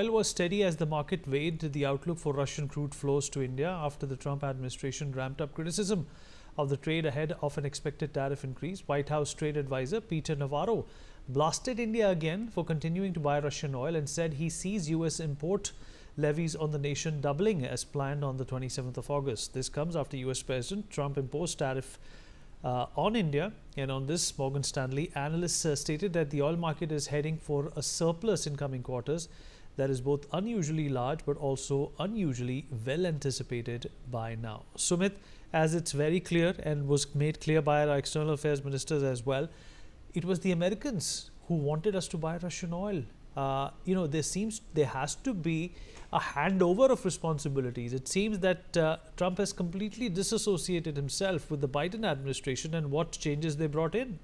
Oil was steady as the market weighed the outlook for Russian crude flows to India after the Trump administration ramped up criticism of the trade ahead of an expected tariff increase. White House trade advisor Peter Navarro blasted India again for continuing to buy Russian oil and said he sees US import levies on the nation doubling as planned on the 27th of August. This comes after US President Trump imposed tariff on India, and on this, Morgan Stanley analysts stated that the oil market is heading for a surplus in coming quarters that is both unusually large but also unusually well anticipated by now. Sumit, as it's very clear and was made clear by our external affairs ministers as well, it was the Americans who wanted us to buy Russian oil. There has to be a handover of responsibilities. It seems that Trump has completely disassociated himself with the Biden administration and what changes they brought in.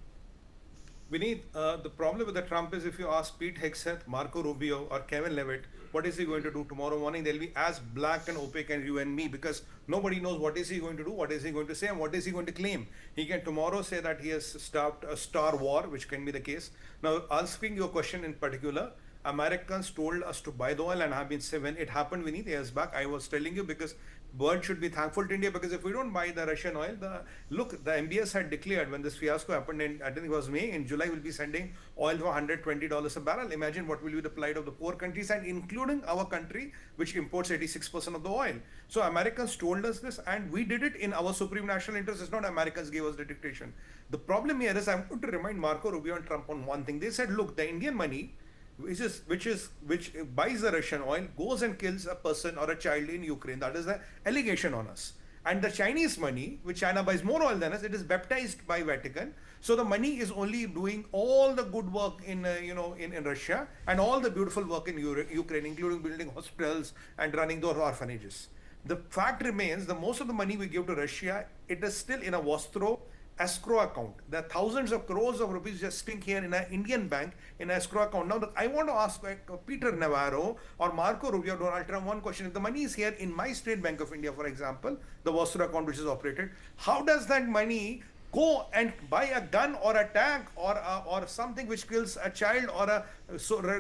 Vineet, the problem with the Trump is if you ask Pete Hegseth, Marco Rubio or Kevin Levitt, what is he going to do tomorrow morning, they'll be as black and opaque as you and me, because nobody knows what is he going to do, what is he going to say, and what is he going to claim. He can tomorrow say that he has stopped a star war, which can be the case. Now, answering your question in particular, Americans told us to buy the oil, and I've been saying when it happened, Vineet, years back, I was telling you, because world should be thankful to India, because if we don't buy the Russian oil, the MBS had declared when this fiasco happened in, I think it was May, in July, we'll be sending oil for $120 a barrel. Imagine what will be the plight of the poor countries, and including our country, which imports 86% of the oil. So Americans told us this, and we did it in our supreme national interest. It's not Americans gave us the dictation. The problem here is, I'm going to remind Marco Rubio and Trump on one thing. They said, look, the Indian money, which buys the Russian oil, goes and kills a person or a child in Ukraine. That is the allegation on us. And the Chinese money, which China buys more oil than us, it is baptized by Vatican. So the money is only doing all the good work in Russia and all the beautiful work in Ukraine, including building hospitals and running those orphanages. The fact remains, the most of the money we give to Russia, it is still in a Vostro escrow account. There are thousands of crores of rupees just sitting here in an Indian bank in an escrow account. Now, I want to ask Peter Navarro or Marco Rubio, Donald Trump, one question. If the money is here in my State Bank of India, for example, the Vostro account which is operated, how does that money go and buy a gun or a tank or something which kills a child or a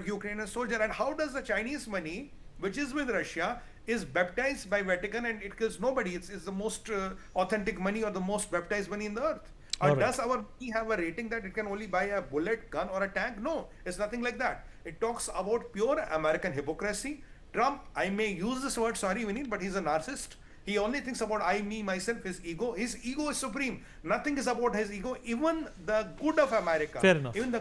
Ukrainian soldier? And how does the Chinese money, which is with Russia, is baptized by Vatican and it kills nobody? It's the most authentic money or the most baptized money in the earth. Or does our money have a rating that it can only buy a bullet, gun or a tank? No, it's nothing like that. It talks about pure American hypocrisy. Trump, I may use this word, sorry Vineet, but he's a narcissist. He only thinks about I, me, myself, his ego. His ego is supreme. Nothing is about his ego. Even the good of America, Fair enough. even the